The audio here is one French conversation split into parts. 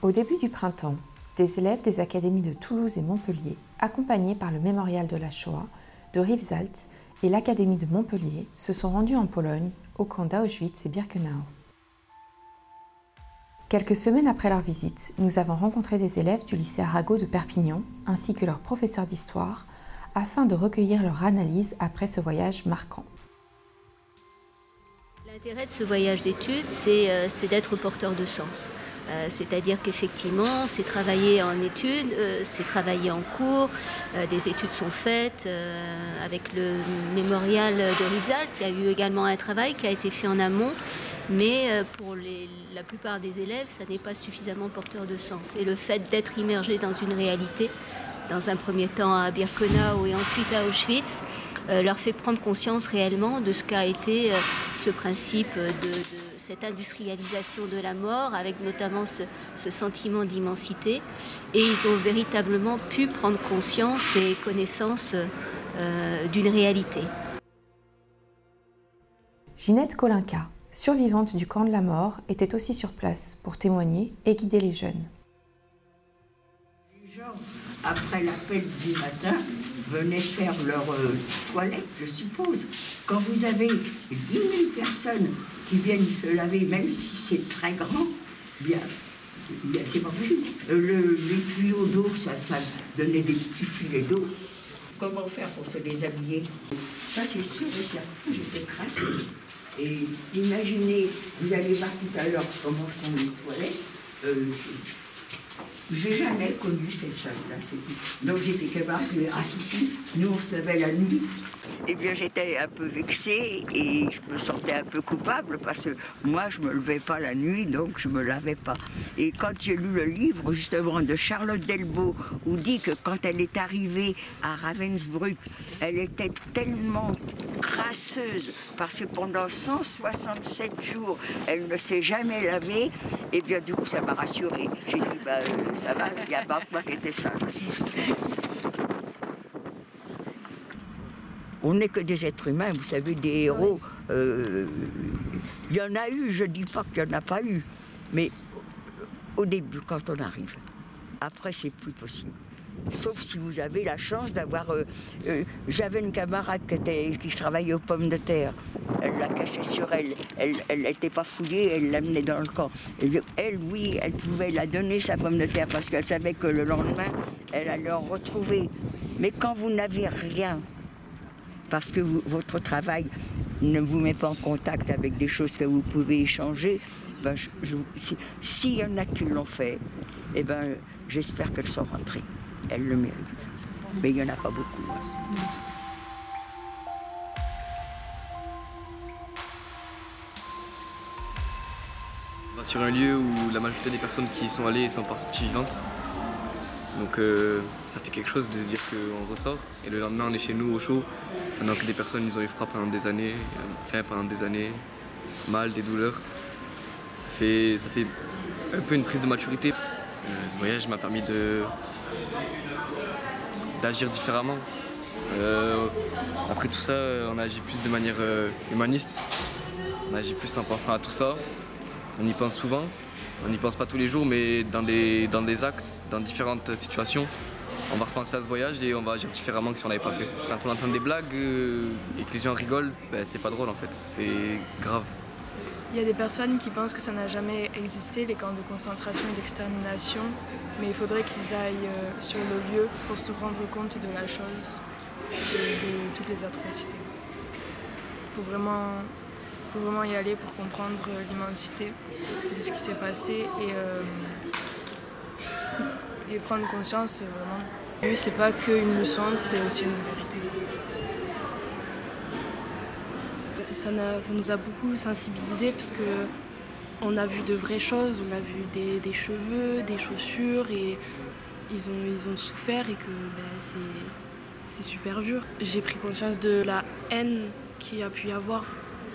Au début du printemps, des élèves des académies de Toulouse et Montpellier, accompagnés par le Mémorial de la Shoah, de Rivesaltes et l'Académie de Montpellier, se sont rendus en Pologne, au camp d'Auschwitz et Birkenau. Quelques semaines après leur visite, nous avons rencontré des élèves du lycée Arago de Perpignan, ainsi que leurs professeurs d'histoire, afin de recueillir leur analyse après ce voyage marquant. L'intérêt de ce voyage d'études, c'est d'être porteur de sens. C'est-à-dire qu'effectivement, c'est travailler en études, c'est travailler en cours, des études sont faites avec le mémorial de Rivesaltes. Il y a eu également un travail qui a été fait en amont, mais pour la plupart des élèves, ça n'est pas suffisamment porteur de sens. Et le fait d'être immergé dans une réalité, dans un premier temps à Birkenau et ensuite à Auschwitz, leur fait prendre conscience réellement de ce qu'a été ce principe de cette industrialisation de la mort, avec notamment ce sentiment d'immensité. Et ils ont véritablement pu prendre conscience et connaissance d'une réalité. Ginette Kolinka, survivante du camp de la mort, était aussi sur place pour témoigner et guider les jeunes. Les gens, après l'appel du matin, venaient faire leur toilette, je suppose. Quand vous avez 10 000 personnes qui viennent se laver, même si c'est très grand, bien c'est pas possible. Les tuyaux d'eau, ça donnait des petits filets d'eau. Comment faire pour se déshabiller? Ça, c'est sûr et certain, j'étais crasseuse. Et imaginez, vous allez voir tout à l'heure comment sont les toilettes. J'ai jamais connu cette salle-là. Donc j'étais capable de dire, ah si, nous on se levait la nuit. Eh bien j'étais un peu vexée et je me sentais un peu coupable parce que moi je me levais pas la nuit, donc je me lavais pas. Et quand j'ai lu le livre justement de Charlotte Delbo, où dit que quand elle est arrivée à Ravensbrück, elle était tellement crasseuse parce que pendant 167 jours, elle ne s'est jamais lavée, et bien du coup ça m'a rassurée. J'ai dit, ça va, il y a pas moi qui était sale. On n'est que des êtres humains, vous savez, des héros. Il y en a eu, je ne dis pas qu'il n'y en a pas eu, mais au début, quand on arrive. Après, c'est plus possible. Sauf si vous avez la chance d'avoir... J'avais une camarade qui travaillait aux pommes de terre. Elle la cachait sur elle. Elle n'était pas fouillée, elle l'amenait dans le camp. Et elle, oui, elle pouvait la donner, sa pomme de terre, parce qu'elle savait que le lendemain, elle allait en retrouver. Mais quand vous n'avez rien, parce que votre travail ne vous met pas en contact avec des choses que vous pouvez échanger, s'il y en a qui l'ont fait, eh ben, j'espère qu'elles sont rentrées. Elles le méritent. Mais il n'y en a pas beaucoup. On va sur un lieu où la majorité des personnes qui y sont allées sont parties vivantes. Donc ça fait quelque chose de se dire qu'on ressort et le lendemain on est chez nous au chaud, pendant que des personnes ils ont eu froid pendant des années, faim pendant des années, mal, des douleurs. Ça fait un peu une prise de maturité. Ce voyage m'a permis d'agir différemment. Après tout ça, on agit plus de manière humaniste, on agit plus en pensant à tout ça. On y pense souvent. On n'y pense pas tous les jours, mais dans des actes, dans différentes situations, on va repenser à ce voyage et on va agir différemment que si on l'avait pas fait. Quand on entend des blagues et que les gens rigolent, c'est pas drôle en fait, c'est grave. Il y a des personnes qui pensent que ça n'a jamais existé, les camps de concentration et d'extermination, mais il faudrait qu'ils aillent sur le lieu pour se rendre compte de la chose et de toutes les atrocités. Il faut vraiment y aller pour comprendre l'immensité de ce qui s'est passé et prendre conscience vraiment. Oui, c'est pas qu'une leçon, c'est aussi une vérité. Ça nous a beaucoup sensibilisés parce qu'on a vu de vraies choses, on a vu des cheveux, des chaussures et ils ont souffert et que c'est super dur. J'ai pris conscience de la haine qu'il y a pu y avoir.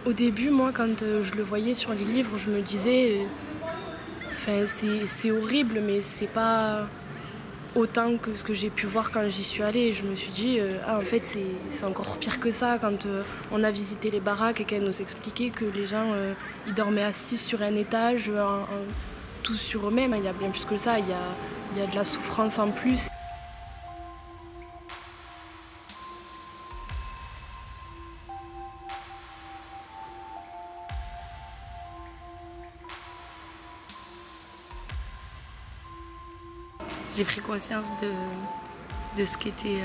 Au début, moi, quand je le voyais sur les livres, je me disais, c'est horrible, mais c'est pas autant que ce que j'ai pu voir quand j'y suis allée. Je me suis dit, en fait, c'est encore pire que ça. Quand on a visité les baraques et qu'elle nous expliquait que les gens ils dormaient assis sur un étage, tous sur eux-mêmes, il y a bien plus que ça, il y a de la souffrance en plus. J'ai pris conscience de ce qu'était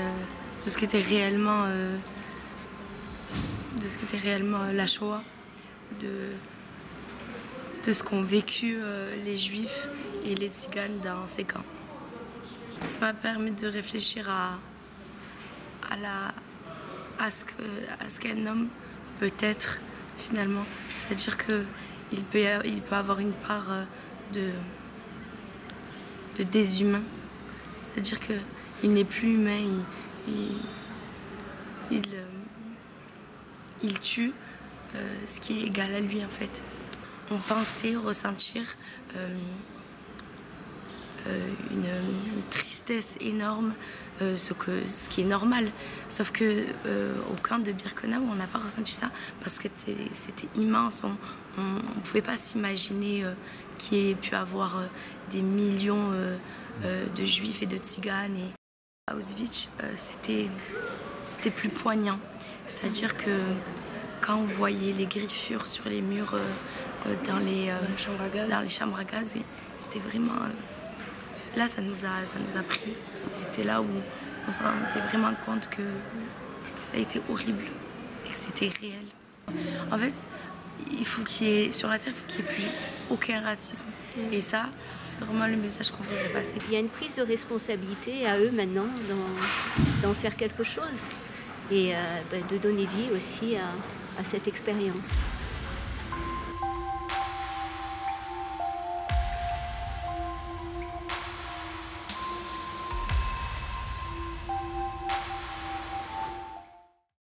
réellement la Shoah, de ce qu'ont vécu les Juifs et les Tziganes dans ces camps. Ça m'a permis de réfléchir à ce qu'un homme peut être finalement. C'est-à-dire qu'il peut avoir une part de déshumain. C'est-à-dire qu'il n'est plus humain, il tue ce qui est égal à lui en fait. On pensait ressentir une tristesse énorme, ce qui est normal. Sauf qu'au camp de Birkenau, on n'a pas ressenti ça parce que c'était immense. On ne pouvait pas s'imaginer qu'il y ait pu avoir des millions de Juifs et de Tziganes. Et à Auschwitz, c'était plus poignant. C'est-à-dire que quand on voyait les griffures sur les murs dans les chambres à gaz, oui, c'était vraiment... là, ça nous a pris. C'était là où on se rendait vraiment compte que ça a été horrible et que c'était réel. En fait, sur la Terre, il faut qu'il n'y ait plus aucun racisme. Et ça, c'est vraiment le message qu'on veut passer. Il y a une prise de responsabilité à eux maintenant d'en faire quelque chose et de donner vie aussi à cette expérience.